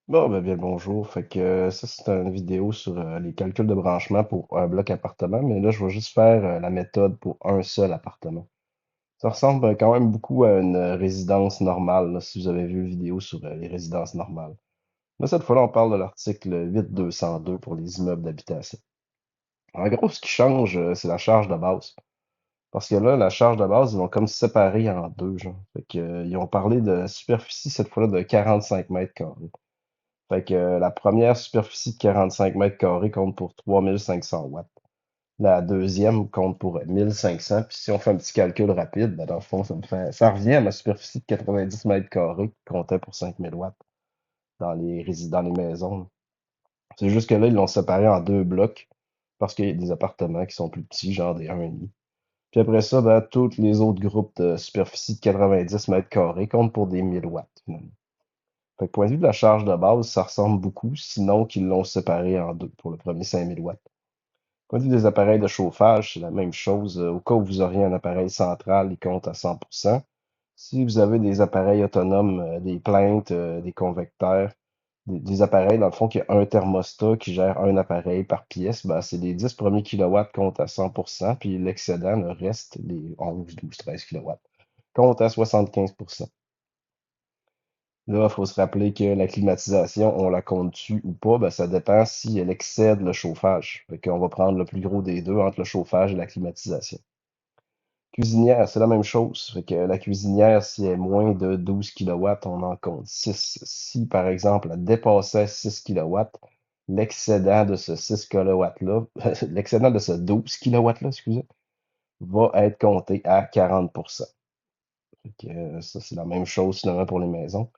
Bon, ben, bien le bonjour. Ça, c'est une vidéo sur les calculs de branchement pour un bloc appartement, mais là, je vais juste faire la méthode pour un seul appartement. Ça ressemble quand même beaucoup à une résidence normale, là, si vous avez vu la vidéo sur les résidences normales. Là, cette fois-là, on parle de l'article 8202 pour les immeubles d'habitation. En gros, ce qui change, c'est la charge de base. Parce que là, la charge de base, ils vont comme se séparer en deux, genre. Ils ont parlé de superficie, cette fois-là, de 45 mètres carrés. La première superficie de 45 mètres carrés compte pour 3500 watts. La deuxième compte pour 1500. Puis si on fait un petit calcul rapide, ben dans le fond, ça revient à ma superficie de 90 mètres carrés qui comptait pour 5000 watts dans les maisons, là. C'est juste que là, ils l'ont séparé en deux blocs parce qu'il y a des appartements qui sont plus petits, genre des 1,5. Puis après ça, ben, tous les autres groupes de superficie de 90 mètres carrés comptent pour des 1000 watts, finalement. Point de vue de la charge de base, ça ressemble beaucoup, sinon qu'ils l'ont séparé en deux pour le premier 5000 watts. Point de vue des appareils de chauffage, c'est la même chose. Au cas où vous auriez un appareil central, il compte à 100%. Si vous avez des appareils autonomes, des plaintes, des convecteurs, des appareils, dans le fond, qui a un thermostat qui gère un appareil par pièce, ben, c'est les 10 premiers kilowatts comptent à 100%, puis l'excédent, le reste, les 11, 12, 13 kilowatts, compte à 75%. Là, il faut se rappeler que la climatisation, on la compte dessus ou pas, ben, ça dépend si elle excède le chauffage. Fait qu'on va prendre le plus gros des deux entre le chauffage et la climatisation. Cuisinière, c'est la même chose. Fait que la cuisinière, si elle est moins de 12 kilowatts, on en compte 6. Si, par exemple, elle dépassait 6 kilowatts, l'excédent de ce 6 kilowatts-là, l'excédent de ce 12 kilowatts-là, excusez, va être compté à 40%. Ça, c'est la même chose finalement pour les maisons.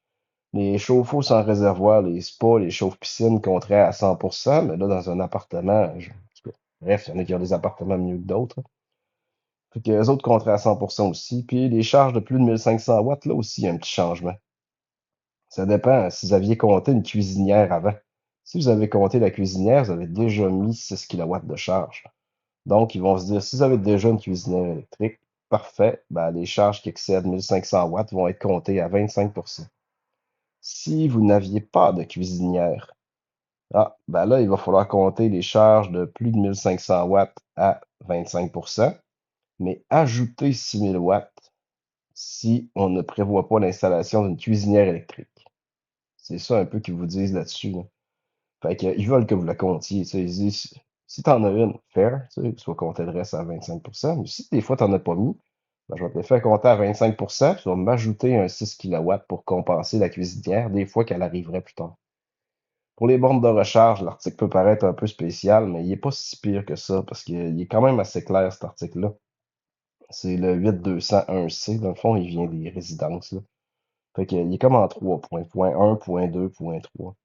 Les chauffe-eau sans réservoir, les spas, les chauffe-piscines compteraient à 100%, mais là, dans un appartement, en tout cas, bref, il y en a qui ont des appartements mieux que d'autres. Fait que les autres compteraient à 100% aussi. Puis les charges de plus de 1500 watts, là aussi, il y a un petit changement. Ça dépend si vous aviez compté une cuisinière avant. Si vous avez compté la cuisinière, vous avez déjà mis 6 kilowatts de charge. Donc, ils vont se dire, si vous avez déjà une cuisinière électrique, parfait, ben, les charges qui excèdent 1500 watts vont être comptées à 25%. Si vous n'aviez pas de cuisinière, ben là, il va falloir compter les charges de plus de 1500 watts à 25%, mais ajouter 6000 watts si on ne prévoit pas l'installation d'une cuisinière électrique. C'est ça un peu qu'ils vous disent là-dessus, là. Ils veulent que vous la comptiez. Tu sais, ils disent, si tu en as une, fair, tu sais, soit compter le reste à 25%, mais si des fois tu n'en as pas mis, ben, je vais te le faire compter à 25%, puis tu vas m'ajouter un 6 kilowatts pour compenser la cuisinière des fois qu'elle arriverait plus tard. Pour les bornes de recharge, l'article peut paraître un peu spécial, mais il n'est pas si pire que ça, parce qu'il est quand même assez clair, cet article-là. C'est le 8201C, dans le fond, il vient des résidences, là. Il est comme en 3 points, point 1, point 2, point 3.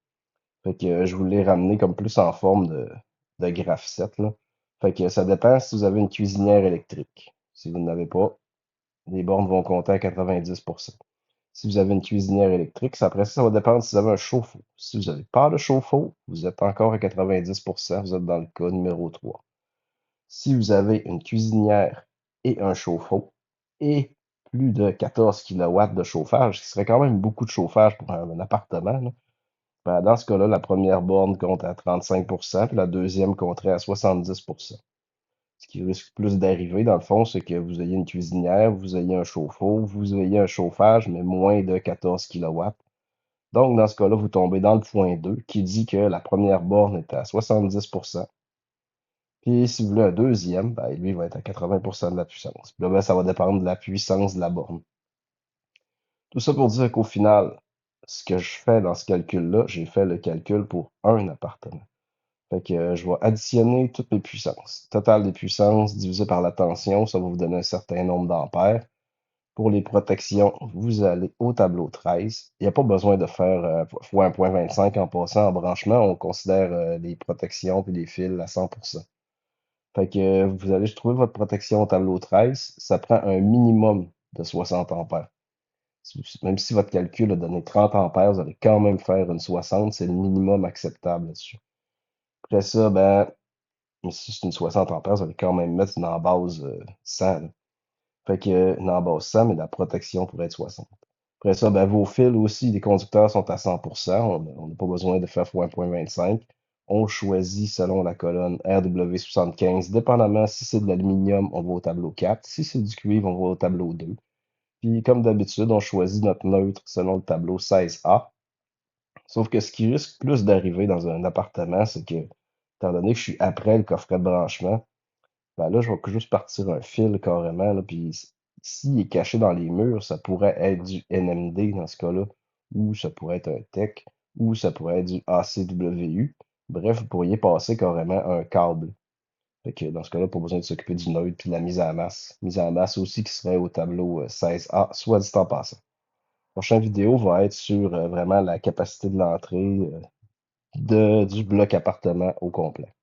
Je vous l'ai ramené comme plus en forme de graph set, là. Ça dépend si vous avez une cuisinière électrique. Si vous n'avez pas, les bornes vont compter à 90%. Si vous avez une cuisinière électrique, après ça, ça va dépendre si vous avez un chauffe-eau. Si vous n'avez pas de chauffe-eau, vous êtes encore à 90%, vous êtes dans le cas numéro 3. Si vous avez une cuisinière et un chauffe-eau et plus de 14 kilowatts de chauffage, ce qui serait quand même beaucoup de chauffage pour un appartement, là, ben, dans ce cas-là, la première borne compte à 35%, puis la deuxième compterait à 70%. Ce qui risque plus d'arriver, dans le fond, c'est que vous ayez une cuisinière, vous ayez un chauffe-eau, vous ayez un chauffage, mais moins de 14 kilowatts. Donc, dans ce cas-là, vous tombez dans le point 2 qui dit que la première borne est à 70%. Puis, si vous voulez un deuxième, ben, lui, il va être à 80% de la puissance. Puis là, ben, ça va dépendre de la puissance de la borne. Tout ça pour dire qu'au final, ce que je fais dans ce calcul-là, j'ai fait le calcul pour un appartement. Je vais additionner toutes mes puissances. Total des puissances divisé par la tension, ça va vous donner un certain nombre d'ampères. Pour les protections, vous allez au tableau 13. Il n'y a pas besoin de faire fois 1,25 en passant en branchement. On considère les protections puis les fils à 100%. Vous allez trouver votre protection au tableau 13. Ça prend un minimum de 60 ampères. Même si votre calcul a donné 30 ampères, vous allez quand même faire une 60. C'est le minimum acceptable là-dessus. Après ça, ben, si c'est une 60 ampères, vous allez quand même mettre une embase 100, là. Une embase 100, mais la protection pourrait être 60. Après ça, ben, vos fils aussi, les conducteurs sont à 100%. On n'a pas besoin de faire x1.25. On choisit selon la colonne RW75. Dépendamment si c'est de l'aluminium, on va au tableau 4. Si c'est du cuivre, on va au tableau 2. Puis, comme d'habitude, on choisit notre neutre selon le tableau 16A. Sauf que ce qui risque plus d'arriver dans un appartement, c'est que, étant donné que je suis après le coffret de branchement, ben là, je vais juste partir un fil carrément, là, puis s'il est caché dans les murs, ça pourrait être du NMD dans ce cas-là, ou ça pourrait être un TEC, ou ça pourrait être du ACWU. Bref, vous pourriez passer carrément un câble. Fait que dans ce cas-là, pas besoin de s'occuper du neutre puis de la mise en masse. Mise en masse aussi qui serait au tableau 16A, soit dit en passant. La prochaine vidéo va être sur vraiment la capacité de l'entrée du bloc appartement au complet.